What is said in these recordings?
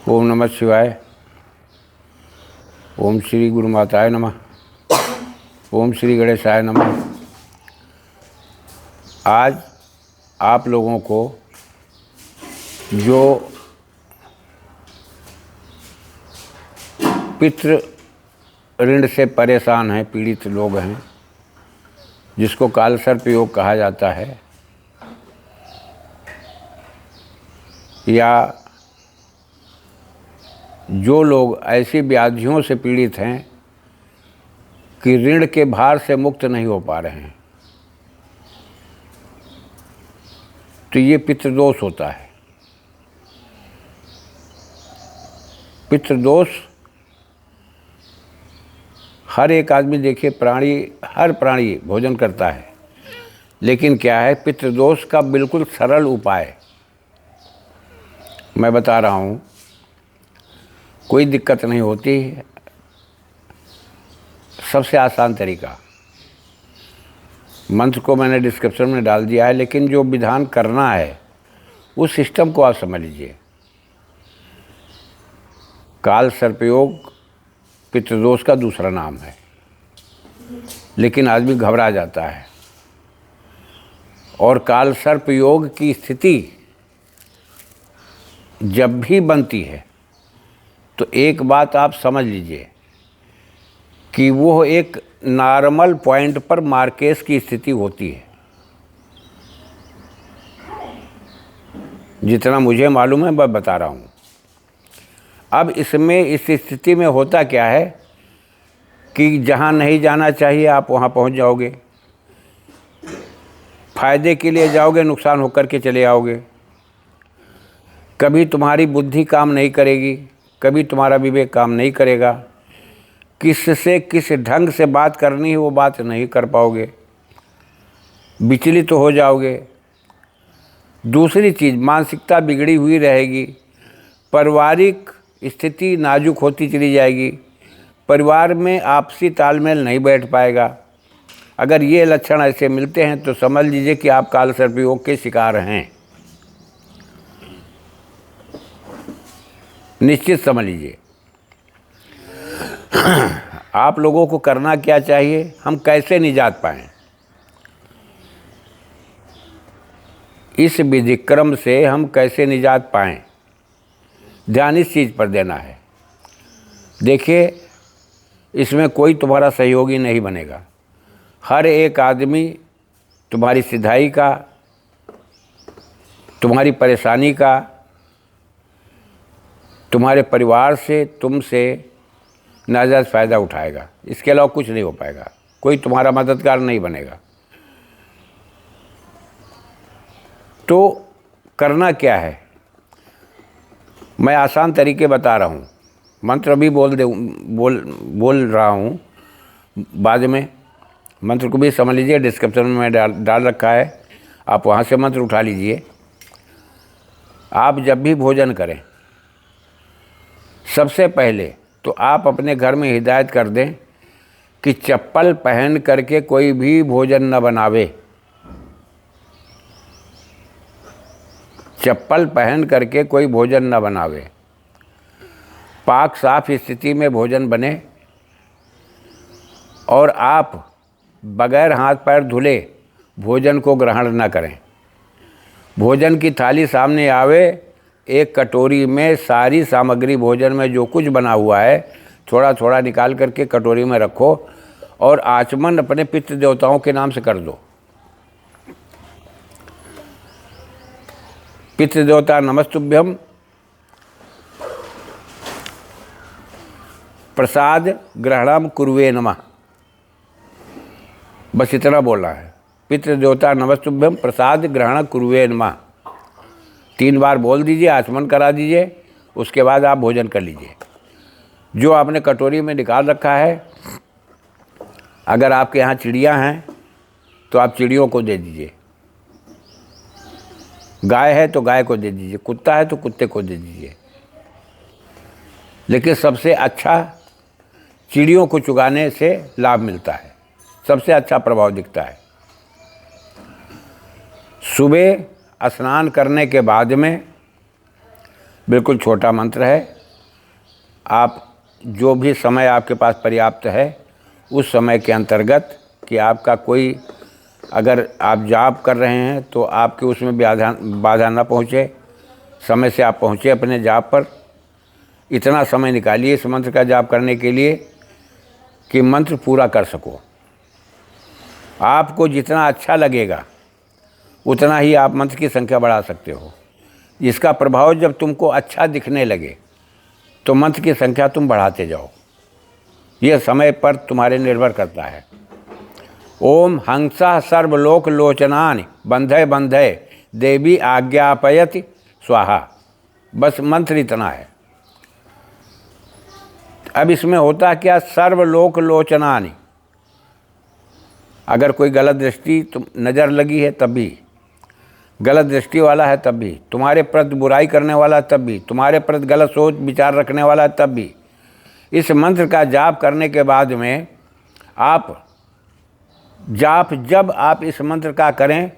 ओम नमः शिवाय। ओम श्री गुरु माताय नमः। ओम श्री गणेशाय नमः। आज आप लोगों को जो पितृ ऋण से परेशान हैं, पीड़ित लोग हैं, जिसको कालसर्प योग कहा जाता है, या जो लोग ऐसी व्याधियों से पीड़ित हैं कि ऋण के भार से मुक्त नहीं हो पा रहे हैं, तो ये पितृदोष होता है। पितृदोष हर एक आदमी, देखिए हर प्राणी भोजन करता है, लेकिन क्या है, पितृदोष का बिल्कुल सरल उपाय मैं बता रहा हूँ। कोई दिक्कत नहीं होती, सबसे आसान तरीका। मंत्र को मैंने डिस्क्रिप्शन में डाल दिया है, लेकिन जो विधान करना है उस सिस्टम को आप समझ लीजिए। काल सर्पयोग पितृदोष का दूसरा नाम है, लेकिन आदमी घबरा जाता है। और काल सर्प योग की स्थिति जब भी बनती है तो एक बात आप समझ लीजिए कि वो एक नॉर्मल पॉइंट पर मार्केस की स्थिति होती है। जितना मुझे मालूम है मैं बता रहा हूँ। अब इसमें इस स्थिति में होता क्या है कि जहाँ नहीं जाना चाहिए आप वहाँ पहुँच जाओगे, फायदे के लिए जाओगे, नुकसान होकर के चले आओगे। कभी तुम्हारी बुद्धि काम नहीं करेगी, कभी तुम्हारा विवेक काम नहीं करेगा। किससे किस ढंग से बात करनी है वो बात नहीं कर पाओगे, विचलित तो हो जाओगे। दूसरी चीज़, मानसिकता बिगड़ी हुई रहेगी, पारिवारिक स्थिति नाजुक होती चली जाएगी, परिवार में आपसी तालमेल नहीं बैठ पाएगा। अगर ये लक्षण ऐसे मिलते हैं तो समझ लीजिए कि आप काल सर्प योग के शिकार हैं, निश्चित समझ लीजिए। आप लोगों को करना क्या चाहिए, हम कैसे निजात पाएं, इस विधिक्रम से हम कैसे निजात पाएं, ध्यान इस चीज़ पर देना है। देखिए, इसमें कोई तुम्हारा सहयोगी नहीं बनेगा। हर एक आदमी तुम्हारी सिधाई का, तुम्हारी परेशानी का, तुम्हारे परिवार से, तुमसे नाजायज़ फ़ायदा उठाएगा। इसके अलावा कुछ नहीं हो पाएगा। कोई तुम्हारा मददगार नहीं बनेगा। तो करना क्या है, मैं आसान तरीके बता रहा हूँ। मंत्र भी बोल रहा हूँ बाद में। मंत्र को भी समझ लीजिए, डिस्क्रिप्शन में डाल रखा है, आप वहाँ से मंत्र उठा लीजिए। आप जब भी भोजन करें, सबसे पहले तो आप अपने घर में हिदायत कर दें कि चप्पल पहन करके कोई भी भोजन न बनावे। चप्पल पहन करके कोई भोजन न बनावे। पाक साफ स्थिति में भोजन बने और आप बगैर हाथ पैर धुले भोजन को ग्रहण न करें। भोजन की थाली सामने आवे, एक कटोरी में सारी सामग्री, भोजन में जो कुछ बना हुआ है, थोड़ा थोड़ा निकाल करके कटोरी में रखो और आचमन अपने पितृ देवताओं के नाम से कर दो। पितृ देवता नमस्तुभ्यम, प्रसाद ग्रहणम कुर्वे नमः, बस इतना बोलना है। पितृ देवता नमस्तुभ्यम, प्रसाद ग्रहण कुर्वे नमः 3 बार बोल दीजिए, आचमन करा दीजिए। उसके बाद आप भोजन कर लीजिए। जो आपने कटोरी में निकाल रखा है, अगर आपके यहाँ चिड़िया हैं तो आप चिड़ियों को दे दीजिए, गाय है तो गाय को दे दीजिए, कुत्ता है तो कुत्ते को दे दीजिए। लेकिन सबसे अच्छा चिड़ियों को चुगाने से लाभ मिलता है, सबसे अच्छा प्रभाव दिखता है। सुबह स्नान करने के बाद में, बिल्कुल छोटा मंत्र है, आप जो भी समय आपके पास पर्याप्त है उस समय के अंतर्गत कि आपका कोई, अगर आप जाप कर रहे हैं तो आपके उसमें बाधा ना पहुँचे, समय से आप पहुँचे अपने जाप पर। इतना समय निकालिए इस मंत्र का जाप करने के लिए कि मंत्र पूरा कर सको। आपको जितना अच्छा लगेगा उतना ही आप मंत्र की संख्या बढ़ा सकते हो। इसका प्रभाव जब तुमको अच्छा दिखने लगे तो मंत्र की संख्या तुम बढ़ाते जाओ। यह समय पर तुम्हारे निर्भर करता है। ओम हंसा सर्वलोक लोचनानि बंधय बंधय देवी आज्ञापयति स्वाहा। बस मंत्र इतना है। अब इसमें होता क्या, सर्वलोक लोचनानि, अगर कोई गलत दृष्टि तुम नज़र लगी है तब भी, गलत दृष्टि वाला है तब भी, तुम्हारे प्रति बुराई करने वाला तब भी, तुम्हारे प्रति गलत सोच विचार रखने वाला तब भी, इस मंत्र का जाप करने के बाद में आप जब आप इस मंत्र का करें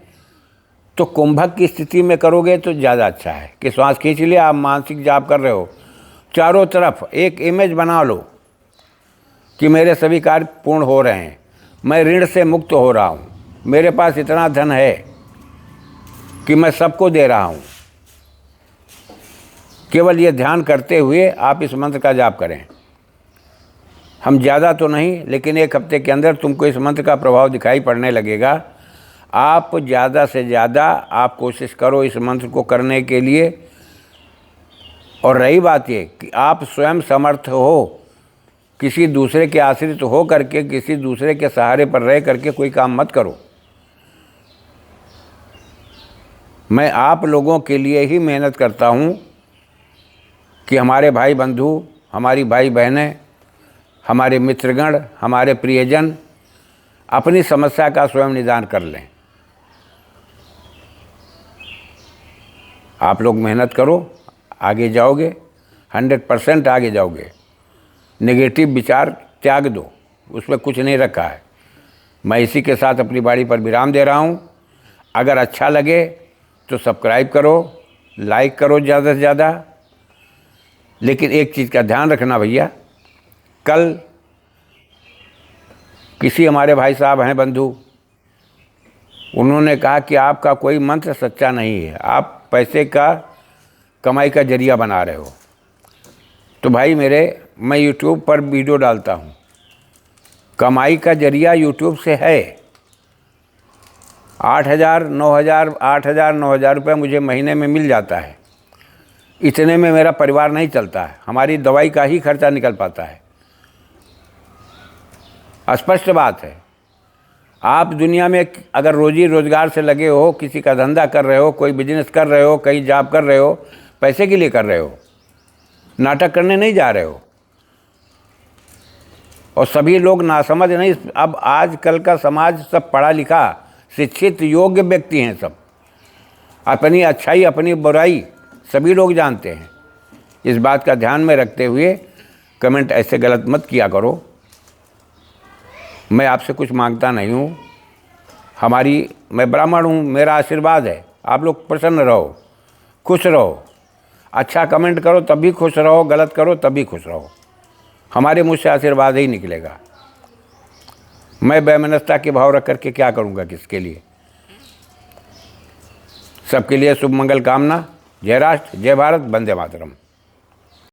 तो कुंभक की स्थिति में करोगे तो ज़्यादा अच्छा है कि श्वास खींच लिया, आप मानसिक जाप कर रहे हो, चारों तरफ एक इमेज बना लो कि मेरे सभी कार्य पूर्ण हो रहे हैं, मैं ऋण से मुक्त हो रहा हूँ, मेरे पास इतना धन है कि मैं सबको दे रहा हूँ। केवल ये ध्यान करते हुए आप इस मंत्र का जाप करें। हम ज़्यादा तो नहीं, लेकिन 1 हफ्ते के अंदर तुमको इस मंत्र का प्रभाव दिखाई पड़ने लगेगा। आप ज़्यादा से ज़्यादा आप कोशिश करो इस मंत्र को करने के लिए। और रही बात ये कि आप स्वयं समर्थ हो, किसी दूसरे के आश्रित हो करके, किसी दूसरे के सहारे पर रह करके कोई काम मत करो। मैं आप लोगों के लिए ही मेहनत करता हूँ कि हमारे भाई बंधु, हमारी भाई बहनें, हमारे मित्रगण, हमारे प्रियजन अपनी समस्या का स्वयं निदान कर लें। आप लोग मेहनत करो, आगे जाओगे, 100% आगे जाओगे। नेगेटिव विचार त्याग दो, उसमें कुछ नहीं रखा है। मैं इसी के साथ अपनी बाड़ी पर विराम दे रहा हूँ। अगर अच्छा लगे तो सब्सक्राइब करो, लाइक करो ज़्यादा से ज़्यादा। लेकिन एक चीज़ का ध्यान रखना भैया, कल किसी हमारे भाई साहब हैं बंधु, उन्होंने कहा कि आपका कोई मंत्र सच्चा नहीं है, आप पैसे का कमाई का जरिया बना रहे हो। तो भाई मेरे, मैं यूट्यूब पर वीडियो डालता हूँ, कमाई का जरिया यूट्यूब से है। 8,000 रुपये मुझे महीने में मिल जाता है। इतने में मेरा परिवार नहीं चलता है, हमारी दवाई का ही खर्चा निकल पाता है। स्पष्ट बात है। आप दुनिया में अगर रोजी रोजगार से लगे हो, किसी का धंधा कर रहे हो, कोई बिजनेस कर रहे हो, कहीं जॉब कर रहे हो, पैसे के लिए कर रहे हो, नाटक करने नहीं जा रहे हो। और सभी लोग नासमझ नहीं। अब आजकल का समाज सब पढ़ा लिखा, शिक्षित, योग्य व्यक्ति हैं। सब अपनी अच्छाई अपनी बुराई सभी लोग जानते हैं। इस बात का ध्यान में रखते हुए कमेंट ऐसे गलत मत किया करो। मैं आपसे कुछ मांगता नहीं हूँ। मैं ब्राह्मण हूँ, मेरा आशीर्वाद है। आप लोग प्रसन्न रहो, खुश रहो, अच्छा कमेंट करो तब भी खुश रहो, गलत करो तब भी खुश रहो। हमारे मुँह से आशीर्वाद ही निकलेगा। मैं वैमनस्यता के भाव रख करके क्या करूँगा किसके लिए। सबके लिए शुभ मंगल कामना। जय राष्ट्र, जय भारत, वंदे मातरम।